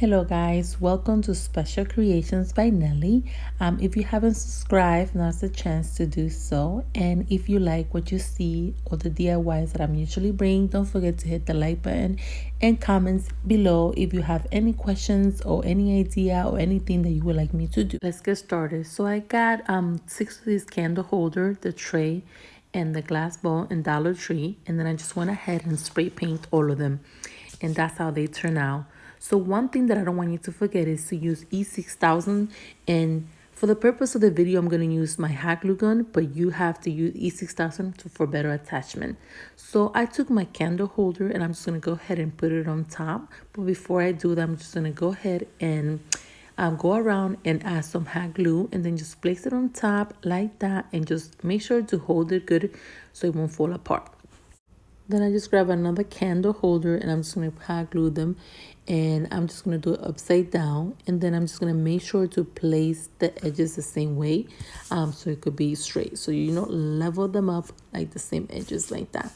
Hello guys, welcome to Special Creations by Nelly. If you haven't subscribed, now's the chance to do so. And if you like what you see or the DIYs that I'm usually bringing, don't forget to hit the like button and comments below if you have any questions or any idea or anything that you would like me to do. Let's get started. So I got 6 of these candle holder, the tray, and the glass bowl in Dollar Tree, and then I just went ahead and spray paint all of them, and that's how they turn out. So one thing that I don't want you to forget is to use E6000, and for the purpose of the video I'm going to use my hot glue gun, but you have to use E6000 for better attachment. So I took my candle holder and I'm just going to go ahead and put it on top, but before I do that I'm just going to go ahead and go around and add some hot glue and then just place it on top like that, and just make sure to hold it good so it won't fall apart. Then I just grab another candle holder and I'm just going to hot glue them, and I'm just going to do it upside down, and then I'm just going to make sure to place the edges the same way so it could be straight, so you level them up like the same edges like that.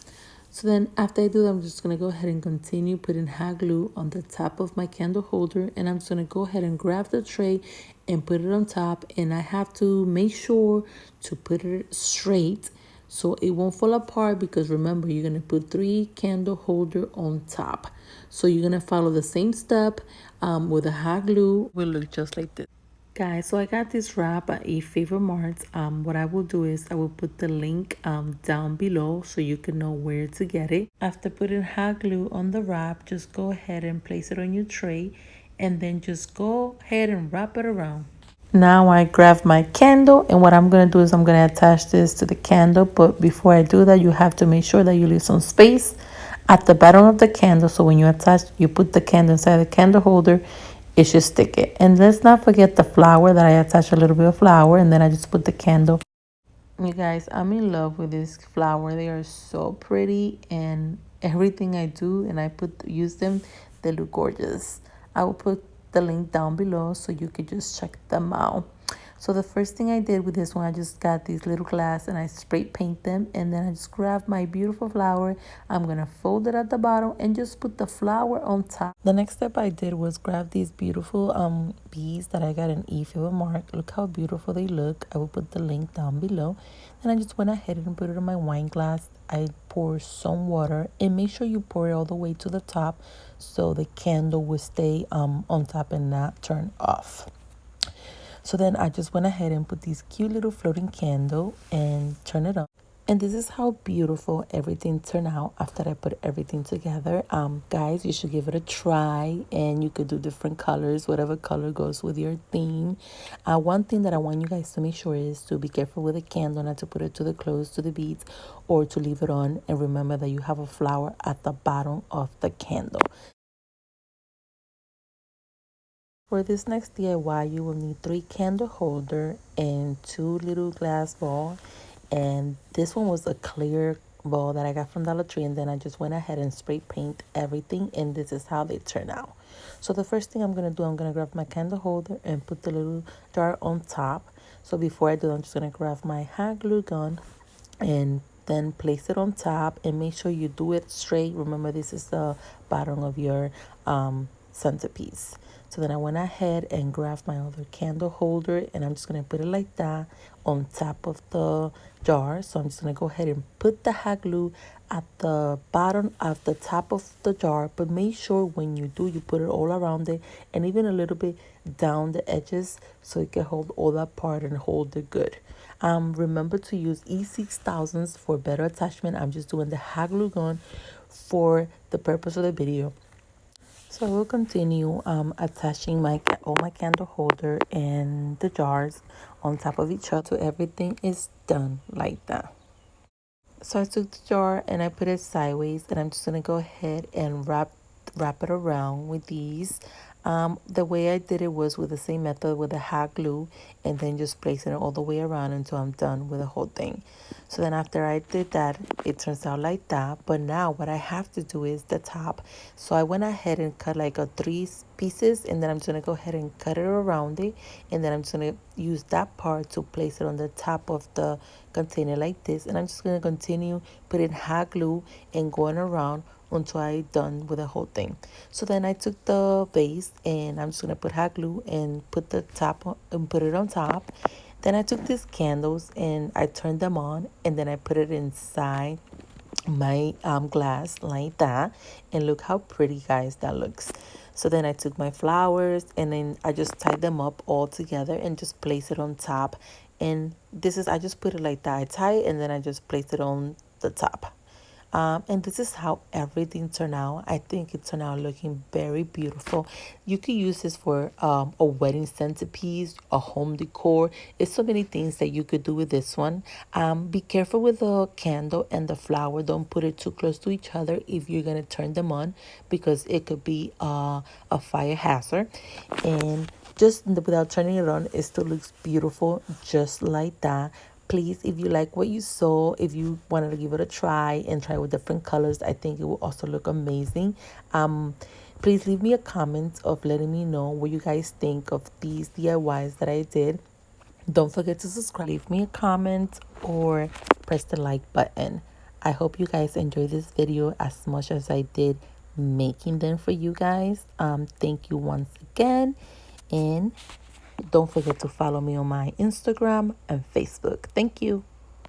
So then after I do that, I'm just going to go ahead and continue putting hot glue on the top of my candle holder, and I'm just going to go ahead and grab the tray and put it on top, and I have to make sure to put it straight so it won't fall apart, because remember, you're going to put 3 candle holder on top. So you're going to follow the same step with the hot glue. Will look just like this. Guys, so I got this wrap at a Favorite Mart. What I will do is I will put the link down below so you can know where to get it. After putting hot glue on the wrap, just go ahead and place it on your tray, and then just go ahead and wrap it around. Now I grab my candle, and what I'm going to do is I'm going to attach this to the candle. But before I do that, you have to make sure that you leave some space at the bottom of the candle, so when you attach, you put the candle inside the candle holder, it should stick it. And let's not forget the flower, that I attach a little bit of flour, and then I just put the candle. You guys, I'm in love with this flower. They are so pretty, and everything I do and I use them, they look gorgeous. I will put the link down below so you could just check them out. So the first thing I did with this one, I just got these little glass and I spray paint them, and then I just grabbed my beautiful flower. I'm gonna fold it at the bottom and just put the flower on top. The next step I did was grab these beautiful beads that I got in Favorite Mart. Look how beautiful they look. I will put the link down below. And I just went ahead and put it in my wine glass. I pour some water, and make sure you pour it all the way to the top so the candle will stay on top and not turn off. So then I just went ahead and put these cute little floating candle and turn it on. And this is how beautiful everything turned out after I put everything together. Guys, you should give it a try, and you could do different colors, whatever color goes with your theme. One thing that I want you guys to make sure is to be careful with a candle, not to put it too close to the beads or to leave it on. And remember that you have a flower at the bottom of the candle. For this next DIY, you will need 3 candle holder and 2 little glass ball. And this one was a clear ball that I got from Dollar Tree, and then I just went ahead and spray paint everything, and this is how they turn out. So the first thing I'm going to do, I'm going to grab my candle holder and put the little jar on top. So before I do that, I'm just going to grab my hot glue gun and then place it on top, and make sure you do it straight. Remember, this is the bottom of your centerpiece. So then I went ahead and grabbed my other candle holder, and I'm just going to put it like that on top of the jar. So I'm just going to go ahead and put the hot glue at the bottom of the top of the jar, but make sure when you do, you put it all around it and even a little bit down the edges so it can hold all that part and hold it good. Remember to use E6000s for better attachment. I'm just doing the hot glue gun for the purpose of the video. So I will continue attaching all my candle holder and the jars on top of each other so everything is done like that. So I took the jar and I put it sideways, and I'm just going to go ahead and wrap it around with these. The way I did it was with the same method with the hot glue, and then just placing it all the way around until I'm done with the whole thing. So then after I did that, it turns out like that. But now what I have to do is the top. So I went ahead and cut like 3 pieces, and then I'm just going to go ahead and cut it around it, and then I'm just going to use that part to place it on the top of the container like this. And I'm just going to continue putting hot glue and going around until I done with the whole thing. So then I took the base and I'm just gonna put hot glue and put the top and put it on top. Then I took these candles and I turned them on and then I put it inside my glass like that, and look how pretty, guys, that looks. So then I took my flowers and then I just tied them up all together and just place it on top. And this is, I just put it like that, I tie it and then I just place it on the top. And this is how everything turned out. I think it turned out looking very beautiful. You could use this for a wedding centerpiece, a home decor. It's so many things that you could do with this one. Be careful with the candle and the flower. Don't put it too close to each other if you're going to turn them on, because it could be a fire hazard. And just without turning it on, it still looks beautiful just like that. Please, if you like what you saw, if you wanted to give it a try and try with different colors, I think it will also look amazing. Please leave me a comment of letting me know what you guys think of these DIYs that I did. Don't forget to subscribe, leave me a comment, or press the like button. I hope you guys enjoyed this video as much as I did making them for you guys. Thank you once again, and don't forget to follow me on my Instagram and Facebook. Thank you.